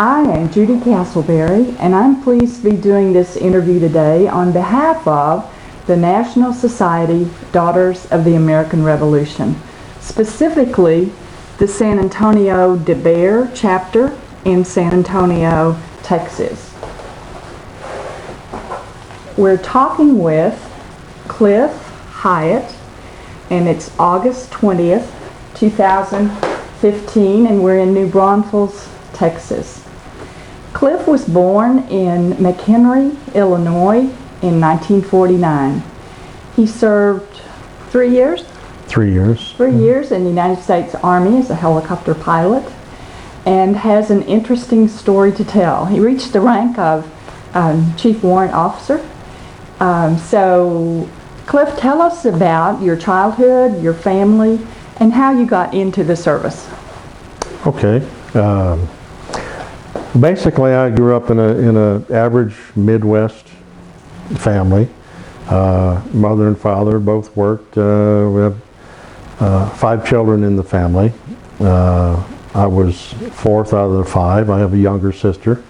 I am Judy Castleberry, and I'm pleased to be doing this interview today on behalf of the National Society Daughters of the American Revolution, specifically the San Antonio de Bear chapter in San Antonio, Texas. We're talking with Cliff Hyatt, and it's August 20th, 2015, and we're in New Braunfels, Texas. Cliff was born in McHenry, Illinois in 1949. He served 3 years? 3 years. 3 years in the United States Army as a helicopter pilot, and has an interesting story to tell. He reached the rank of Chief Warrant Officer. So, Cliff, tell us about your childhood, your family, and how you got into the service. Okay. Basically, I grew up in a average Midwest family. Mother and father both worked. We have 5 children in the family. I was 4th out of the 5. I have a younger sister.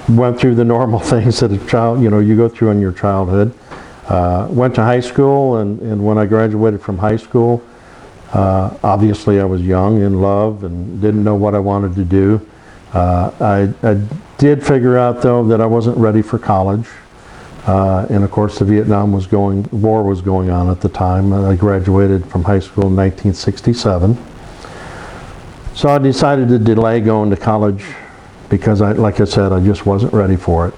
Went through the normal things that a child, you go through in your childhood. Went to high school, and when I graduated from high school, obviously I was young, in love, and didn't know what I wanted to do. I did figure out, though, that I wasn't ready for college. And of course the Vietnam War was going on at the time. I graduated from high school in 1967. So I decided to delay going to college because, like I said, I just wasn't ready for it.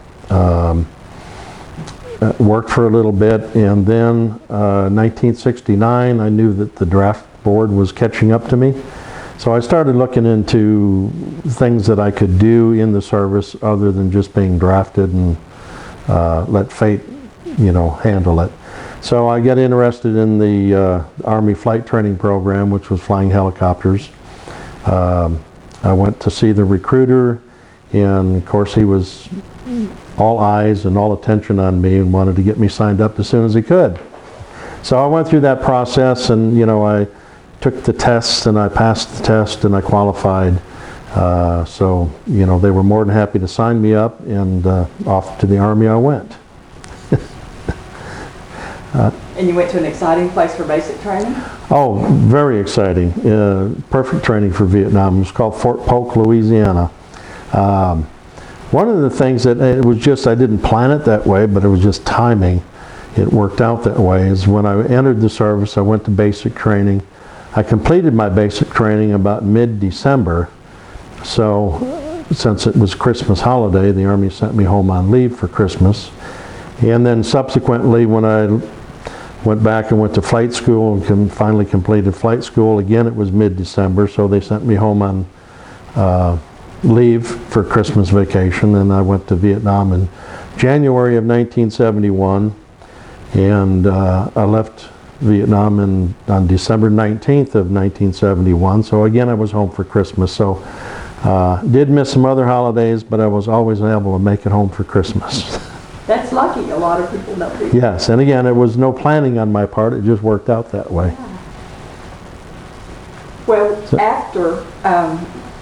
Worked for a little bit, and then 1969 I knew that the draft board was catching up to me. So I started looking into things that I could do in the service other than just being drafted and let fate, handle it. So I got interested in the Army flight training program, which was flying helicopters. I went to see the recruiter, and of course he was all eyes and all attention on me and wanted to get me signed up as soon as he could. So I went through that process, and I took the tests, and I passed the test, and I qualified. So they were more than happy to sign me up, and off to the Army I went. And you went to an exciting place for basic training? Oh, very exciting. Perfect training for Vietnam. It was called Fort Polk, Louisiana. One of the things that it was just, I didn't plan it that way, but it was just timing. It worked out that way. Is when I entered the service, I went to basic training. I completed my basic training about mid-December. So since it was Christmas holiday, the Army sent me home on leave for Christmas. And then subsequently, when I went back and went to flight school and finally completed flight school, again it was mid-December, so they sent me home on leave for Christmas vacation, and I went to Vietnam in January of 1971, and I left Vietnam on December 19th of 1971, so again I was home for Christmas. So did miss some other holidays, but I was always able to make it home for Christmas. That's lucky. A lot of people don't do that. Yes, and again, it was no planning on my part. It just worked out that way. Well, after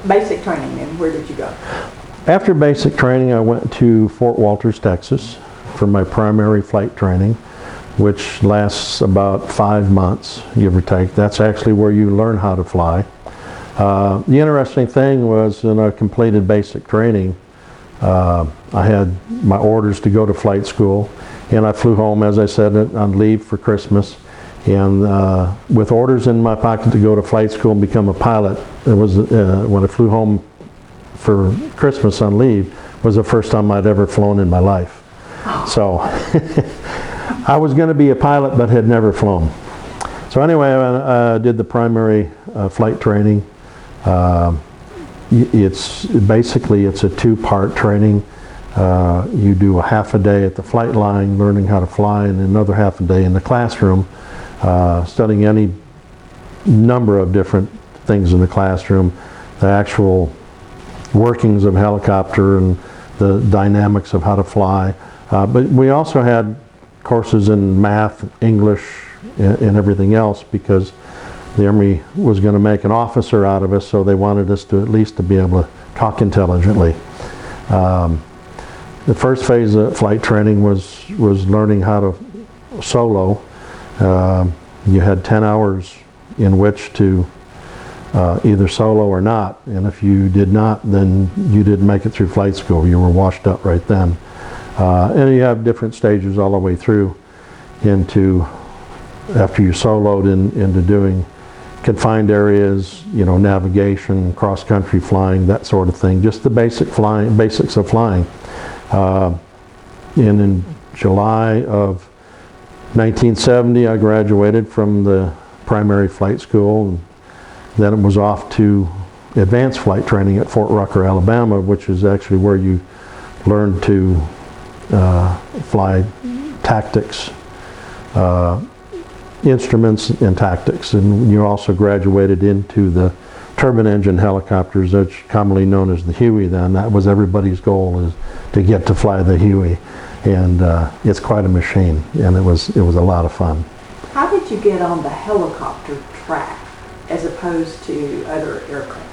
basic training, then, where did you go? After basic training, I went to Fort Walters, Texas for my primary flight training, which lasts about 5 months, give or take. That's actually where you learn how to fly. The interesting thing was, when I completed basic training, I had my orders to go to flight school, and I flew home, as I said, on leave for Christmas. And with orders in my pocket to go to flight school and become a pilot, it was when I flew home for Christmas on leave, was the first time I'd ever flown in my life. So I was going to be a pilot, but had never flown. So anyway, I did the primary flight training. It's basically a 2-part training. You do a half a day at the flight line learning how to fly, and another half a day in the classroom studying any number of different things in the classroom, the actual workings of helicopter and the dynamics of how to fly. But we also had courses in math, English, and everything else, because The Army was going to make an officer out of us, so they wanted us to at least to be able to talk intelligently. The first phase of flight training was learning how to solo. You had 10 hours in which to either solo or not, and if you did not, then you didn't make it through flight school. You were washed up right then. And you have different stages all the way through into, after you soloed into doing confined areas, you know, navigation, cross-country flying, that sort of thing, just the basics of flying. And in July of 1970, I graduated from the primary flight school, and then it was off to advanced flight training at Fort Rucker, Alabama, which is actually where you learn to fly tactics, instruments and tactics. And you also graduated into the turbine engine helicopters, that's commonly known as the Huey then. That was everybody's goal, is to get to fly the Huey. And it's quite a machine, and it was a lot of fun. How did you get on the helicopter track as opposed to other aircraft?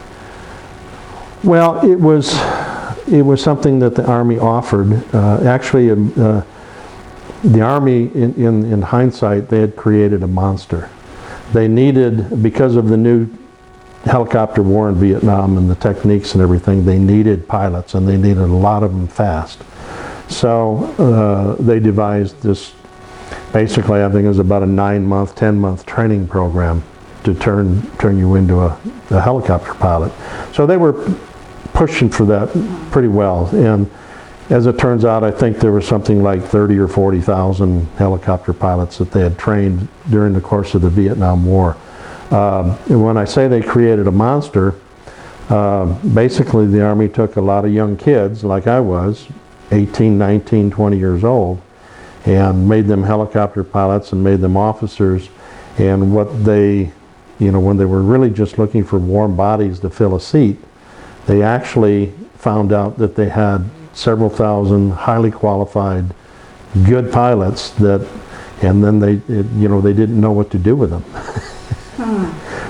Well, it was something that the Army offered. Actually, the Army, in hindsight, they had created a monster. They needed, because of the new helicopter war in Vietnam and the techniques and everything, they needed pilots, and they needed a lot of them fast. So they devised this, basically I think it was about a 9-month, 10-month training program to turn you into a helicopter pilot. So they were pushing for that pretty well, and as it turns out, I think there was something like 30 or 40,000 helicopter pilots that they had trained during the course of the Vietnam War. And when I say they created a monster, basically the Army took a lot of young kids, like I was, 18, 19, 20 years old, and made them helicopter pilots and made them officers. And what they, you know, when they were really just looking for warm bodies to fill a seat, they actually found out that they had several thousand highly qualified, good pilots that, and then they didn't know what to do with them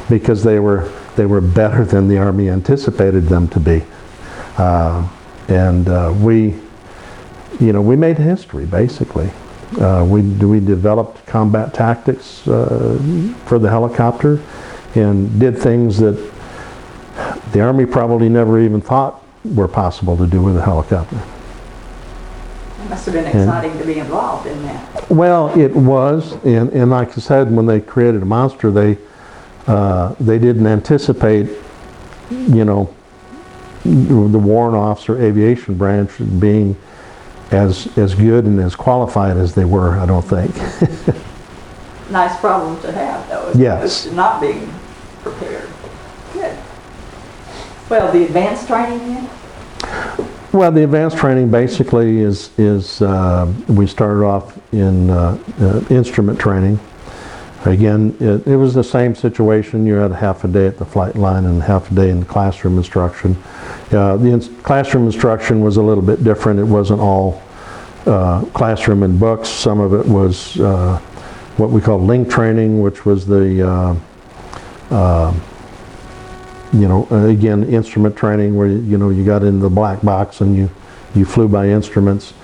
because they were better than the Army anticipated them to be, we made history basically. We developed combat tactics for the helicopter and did things that the Army probably never even thought were possible to do with a helicopter. It must have been exciting to be involved in that. Well, it was, and like I said, when they created a monster, they didn't anticipate, you know, the Warrant Office or Aviation Branch being as good and as qualified as they were, I don't think. Nice problem to have, though, as Yes. opposed to not being prepared. Good. Well, the advanced training then? Well, the advanced training basically is we started off in instrument training. Again, it was the same situation. You had half a day at the flight line and half a day in classroom instruction. The classroom instruction was a little bit different. It wasn't all classroom and books. Some of it was what we call link training, which was the again, instrument training, where you got in the black box and you flew by instruments.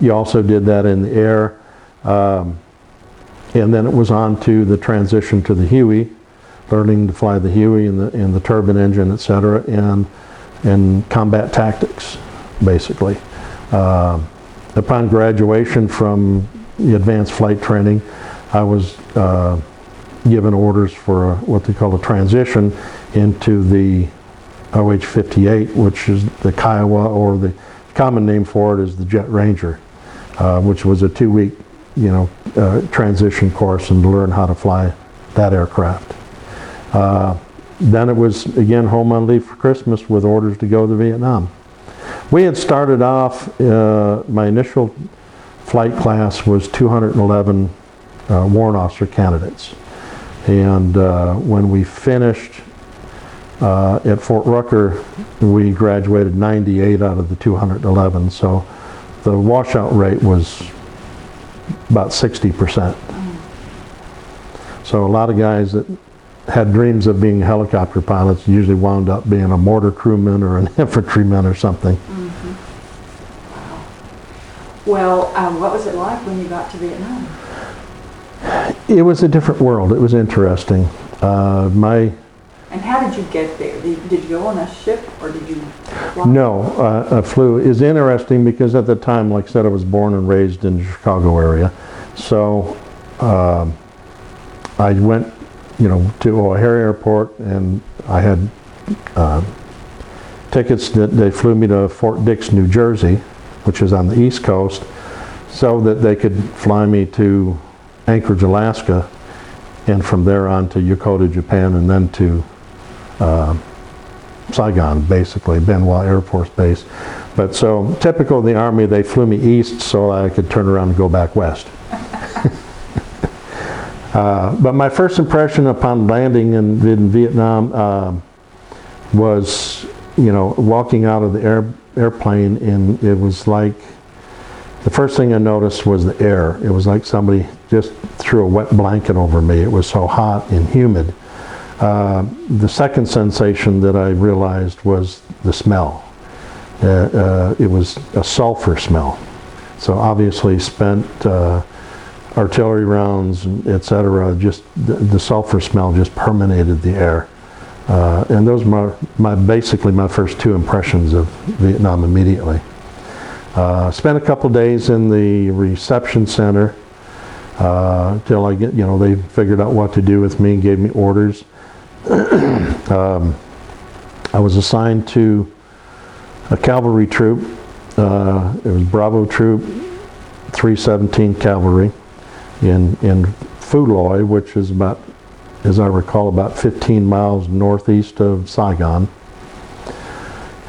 You also did that in the air, and then it was on to the transition to the Huey, learning to fly the Huey and the turbine engine, etc., and combat tactics, basically. Upon graduation from the advanced flight training, I was given orders for what they call a transition into the OH-58, which is the Kiowa, or the common name for it is the Jet Ranger, which was a 2-week, transition course and to learn how to fly that aircraft. Then it was, again, home on leave for Christmas with orders to go to Vietnam. We had started off, my initial flight class was 211 warrant officer candidates. And when we finished at Fort Rucker, we graduated 98 out of the 211. So the washout rate was about 60%. So a lot of guys that had dreams of being helicopter pilots usually wound up being a mortar crewman or an infantryman or something. Well, what was it like when you got to Vietnam? It was a different world. It was interesting. And how did you get there? Did you go on a ship or did you fly? No, I flew. It's interesting because at the time, like I said, I was born and raised in the Chicago area. So I went, to O'Hare Airport, and I had tickets that they flew me to Fort Dix, New Jersey, which is on the East Coast, so that they could fly me to Anchorage, Alaska, and from there on to Yokota, Japan, and then to Saigon, basically, Ben Hoa Air Force Base. But so typical of the Army, they flew me east so I could turn around and go back west. But my first impression upon landing in Vietnam was, walking out of the airplane, and it was like, the first thing I noticed was the air. It was like somebody just threw a wet blanket over me. It was so hot and humid. The second sensation that I realized was the smell. It was a sulfur smell. So obviously spent artillery rounds, etc. Just the sulfur smell just permeated the air. And those were basically my first two impressions of Vietnam immediately. Spent a couple days in the reception center till they figured out what to do with me and gave me orders. I was assigned to a cavalry troop. It was Bravo Troop 317 Cavalry in Phu Loy, which is about, as I recall, about 15 miles northeast of Saigon.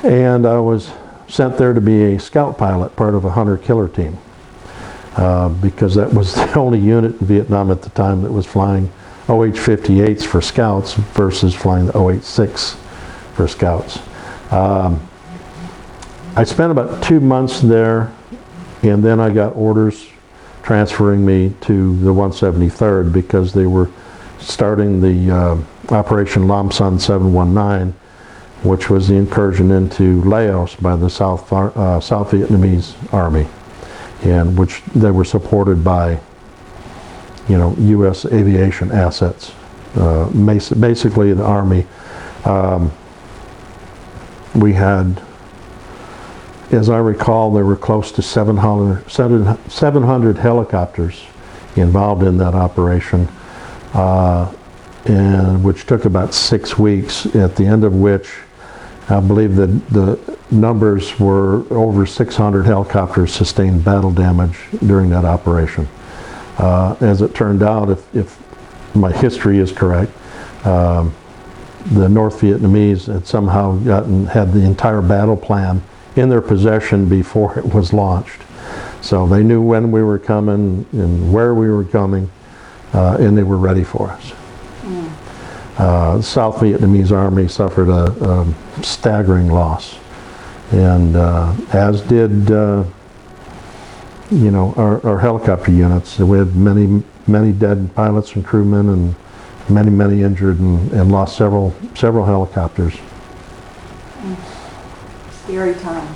And I was sent there to be a scout pilot, part of a hunter-killer team, because that was the only unit in Vietnam at the time that was flying OH-58s for scouts versus flying the OH-6 for scouts. I spent about 2 months there, and then I got orders transferring me to the 173rd because they were starting the Operation Lam Son 719, which was the incursion into Laos by the South Vietnamese Army, and which they were supported by, U.S. aviation assets. Basically, the Army. We had, as I recall, there were close to 700 helicopters involved in that operation, and which took about 6 weeks, at the end of which I believe that the numbers were over 600 helicopters sustained battle damage during that operation. As it turned out, if my history is correct, the North Vietnamese had somehow had the entire battle plan in their possession before it was launched. So they knew when we were coming and where we were coming, and they were ready for us. The South Vietnamese Army suffered a staggering loss, and as did our helicopter units. We had many dead pilots and crewmen, and many injured, and lost several helicopters. Scary time.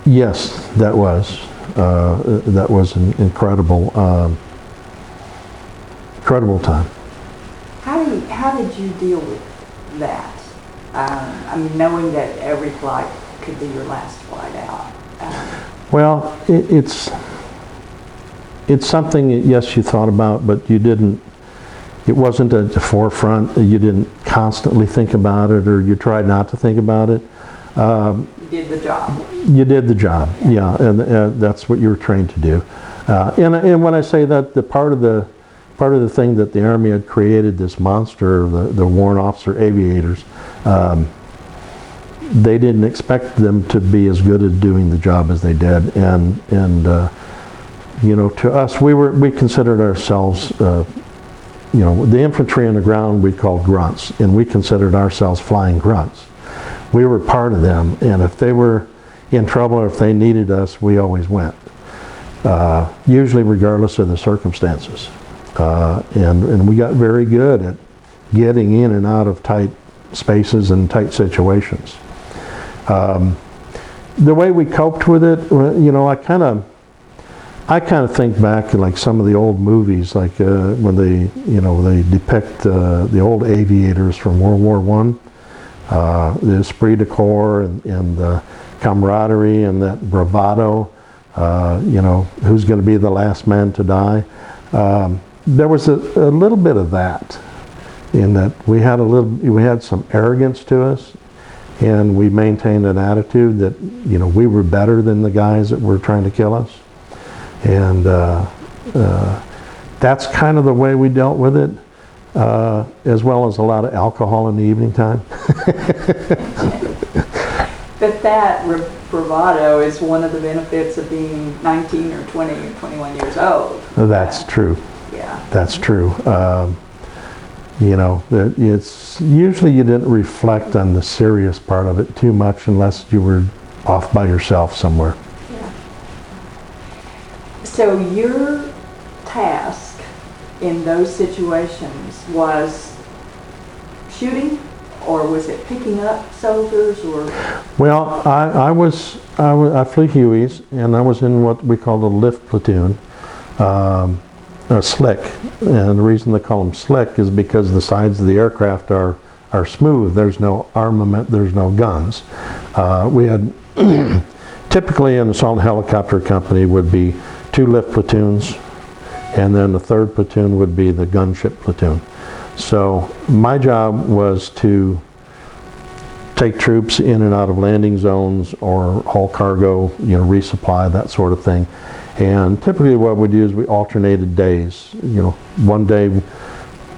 Yes, that was an incredible time. How did you deal with that? Knowing that every flight could be your last flight out. Well, it's something that, yes, you thought about, but you didn't. It wasn't at the forefront. You didn't constantly think about it, or you tried not to think about it. You did the job. You did the job, yeah, and that's what you were trained to do. And when I say that, the part of the thing that the Army had created, this monster, the warrant officer aviators, they didn't expect them to be as good at doing the job as they did, and to us, we considered ourselves, the infantry on the ground we called grunts, and we considered ourselves flying grunts. We were part of them, and if they were in trouble or if they needed us, we always went, usually regardless of the circumstances. And we got very good at getting in and out of tight spaces and tight situations. The way we coped with it, I kind of think back to like some of the old movies, like when they depict the old aviators from World War I, the esprit de corps and the camaraderie and that bravado. Who's going to be the last man to die? There was a little bit of that, in that we had some arrogance to us, and we maintained an attitude that we were better than the guys that were trying to kill us, and that's kind of the way we dealt with it, as well as a lot of alcohol in the evening time. But that bravado is one of the benefits of being 19 or 20 or 21 years old. That's true. Yeah. That's true. It's usually you didn't reflect on the serious part of it too much unless you were off by yourself somewhere. Yeah. So your task in those situations was shooting, or was it picking up soldiers, or? Well, I flew Hueys, and I was in what we call the lift platoon, slick. And the reason they call them slick is because the sides of the aircraft are smooth. There's no armament, there's no guns. We had, typically an assault helicopter company would be 2 lift platoons, and then the 3rd platoon would be the gunship platoon. So my job was to take troops in and out of landing zones or haul cargo, resupply, that sort of thing. And typically what we do is we alternated days. One day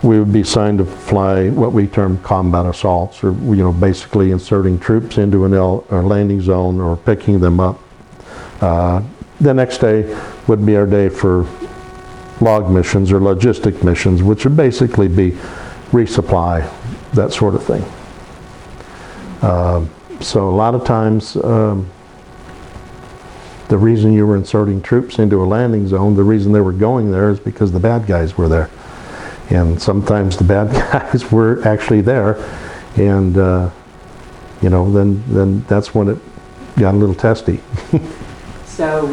we would be assigned to fly what we term combat assaults, or basically inserting troops into a landing zone or picking them up. The next day would be our day for log missions or logistic missions, which would basically be resupply, that sort of thing. So a lot of times, the reason you were inserting troops into a landing zone, the reason they were going there is because the bad guys were there. And sometimes the bad guys were actually there, and then that's when it got a little testy. So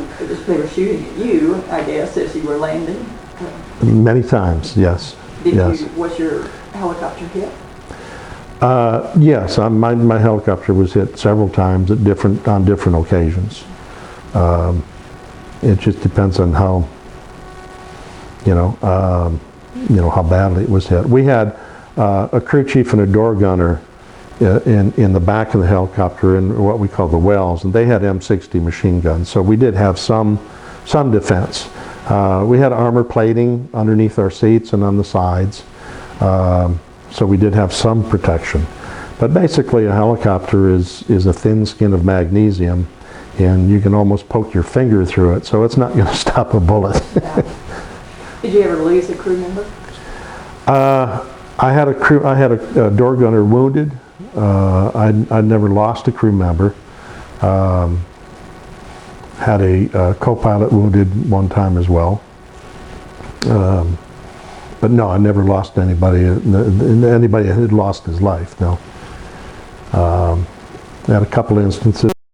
they were shooting at you, I guess, as you were landing? Many times, yes. Was your helicopter hit? Yes, my helicopter was hit several times on different occasions. It just depends on how how badly it was hit. We had a crew chief and a door gunner in the back of the helicopter in what we call the wells, and they had M60 machine guns, so we did have some defense. We had armor plating underneath our seats and on the sides, so we did have some protection. But basically a helicopter is a thin skin of magnesium, and you can almost poke your finger through it, so it's not going to stop a bullet. Yeah. Did you ever lose a crew member? I had a door gunner wounded. I'd never lost a crew member. Had a co-pilot wounded one time as well. But no, I never lost anybody. Anybody had lost his life. No. I had a couple instances